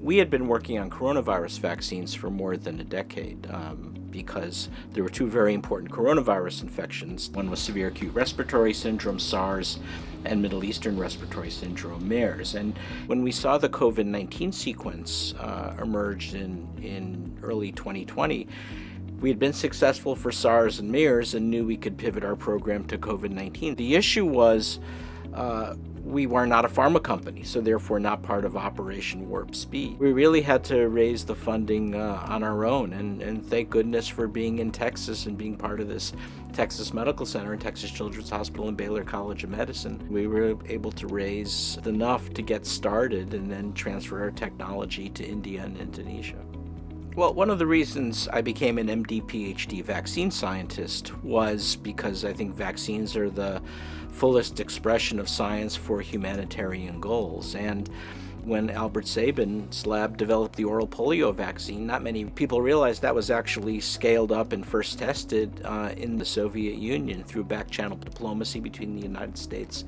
We had been working on coronavirus vaccines for more than a decade because there were two very important coronavirus infections. One was severe acute respiratory syndrome, SARS, and Middle Eastern respiratory syndrome, MERS. And when we saw the COVID-19 sequence emerge in early 2020, we had been successful for SARS and MERS and knew we could pivot our program to COVID-19. The issue was we were not a pharma company, so therefore not part of Operation Warp Speed. We really had to raise the funding on our own, and thank goodness for being in Texas and being part of this Texas Medical Center and Texas Children's Hospital and Baylor College of Medicine. We were able to raise enough to get started and then transfer our technology to India and Indonesia. Well, one of the reasons I became an MD PhD vaccine scientist was because I think vaccines are the fullest expression of science for humanitarian goals. And when Albert Sabin's lab developed the oral polio vaccine, not many people realized that was actually scaled up and first tested in the Soviet Union through back-channel diplomacy between the United States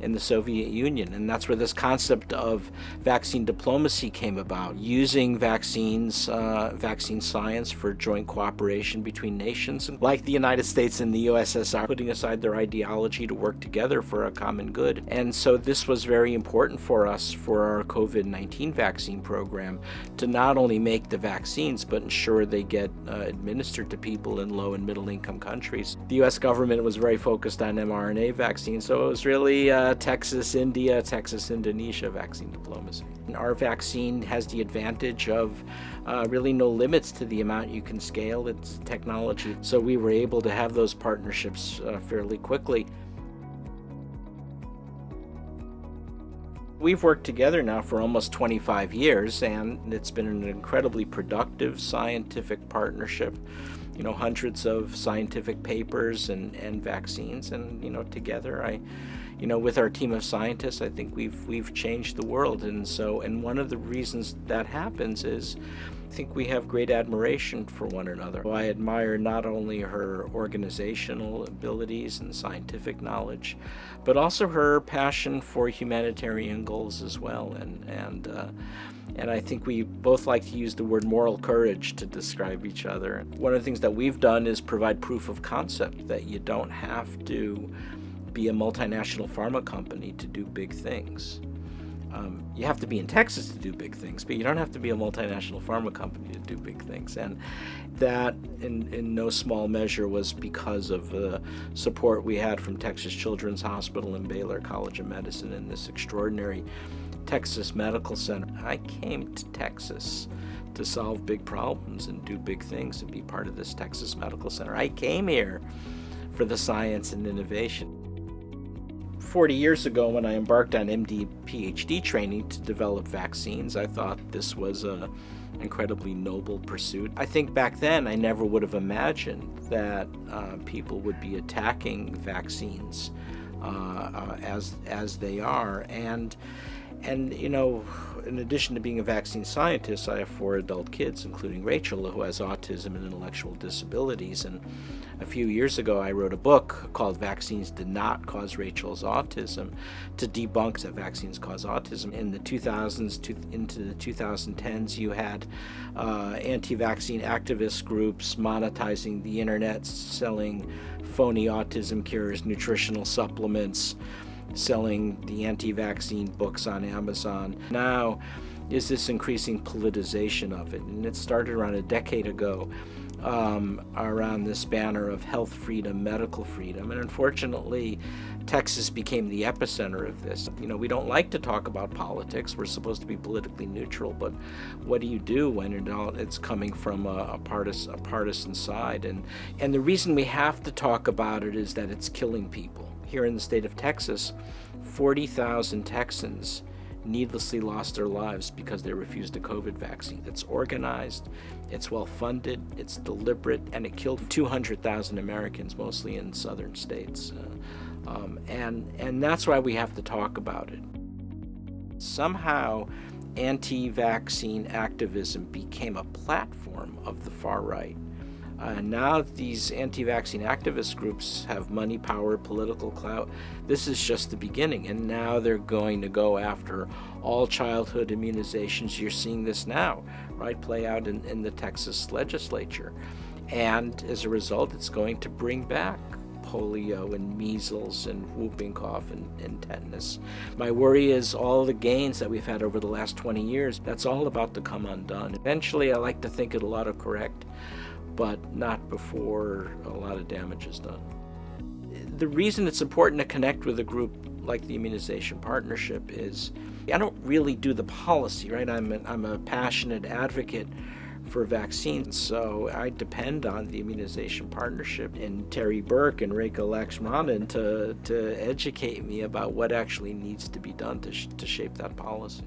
in the Soviet Union. And that's where this concept of vaccine diplomacy came about, using vaccine science for joint cooperation between nations, like the United States and the USSR, putting aside their ideology to work together for a common good. And so this was very important for us for our COVID-19 vaccine program, to not only make the vaccines, but ensure they get administered to people in low and middle income countries. The US government was very focused on mRNA vaccines, so it was really Texas, India, Texas, Indonesia vaccine diplomacy. And our vaccine has the advantage of really no limits to the amount you can scale its technology. So we were able to have those partnerships fairly quickly. We've worked together now for almost 25 years, and it's been an incredibly productive scientific partnership. You know, hundreds of scientific papers and vaccines, and together with our team of scientists, I think we've changed the world. And one of the reasons that happens is I think we have great admiration for one another. I admire not only her organizational abilities and scientific knowledge, but also her passion for humanitarian goals as well. And I think we both like to use the word moral courage to describe each other. One of the things that we've done is provide proof of concept that you don't have to be a multinational pharma company to do big things. You have to be in Texas to do big things, but you don't have to be a multinational pharma company to do big things. And that, in no small measure, was because of the support we had from Texas Children's Hospital and Baylor College of Medicine in this extraordinary Texas Medical Center. I came to Texas to solve big problems and do big things and be part of this Texas Medical Center. I came here for the science and innovation. 40 years ago, when I embarked on MD PhD training to develop vaccines, I thought this was an incredibly noble pursuit. I think back then I never would have imagined that people would be attacking vaccines as they are. And in addition to being a vaccine scientist, I have 4 adult kids, including Rachel, who has autism and intellectual disabilities. And a few years ago, I wrote a book called Vaccines Did Not Cause Rachel's Autism, to debunk that vaccines cause autism. In the 2000s into the 2010s, you had anti-vaccine activist groups monetizing the internet, selling phony autism cures, nutritional supplements, selling the anti-vaccine books on Amazon. Now is this increasing politicization of it, and it started around a decade ago around this banner of health freedom, medical freedom, and unfortunately Texas became the epicenter of this. We don't like to talk about politics. We're supposed to be politically neutral, but what do you do when it's coming from a partisan side? And the reason we have to talk about it is that it's killing people. Here in the state of Texas, 40,000 Texans needlessly lost their lives because they refused a COVID vaccine. It's organized, it's well-funded, it's deliberate, and it killed 200,000 Americans, mostly in southern states. And that's why we have to talk about it. Somehow, anti-vaccine activism became a platform of the far right. Now these anti-vaccine activist groups have money, power, political clout. This is just the beginning, and now they're going to go after all childhood immunizations. You're seeing this now, right, play out in the Texas legislature. And as a result, it's going to bring back polio and measles and whooping cough and tetanus. My worry is all the gains that we've had over the last 20 years, that's all about to come undone. Eventually, I like to think it'll autocorrect, but not before a lot of damage is done. The reason it's important to connect with a group like the Immunization Partnership is I don't really do the policy, right? I'm a passionate advocate for vaccines, so I depend on the Immunization Partnership and Terry Burke and Rekha Lakshmanan to educate me about what actually needs to be done to shape that policy.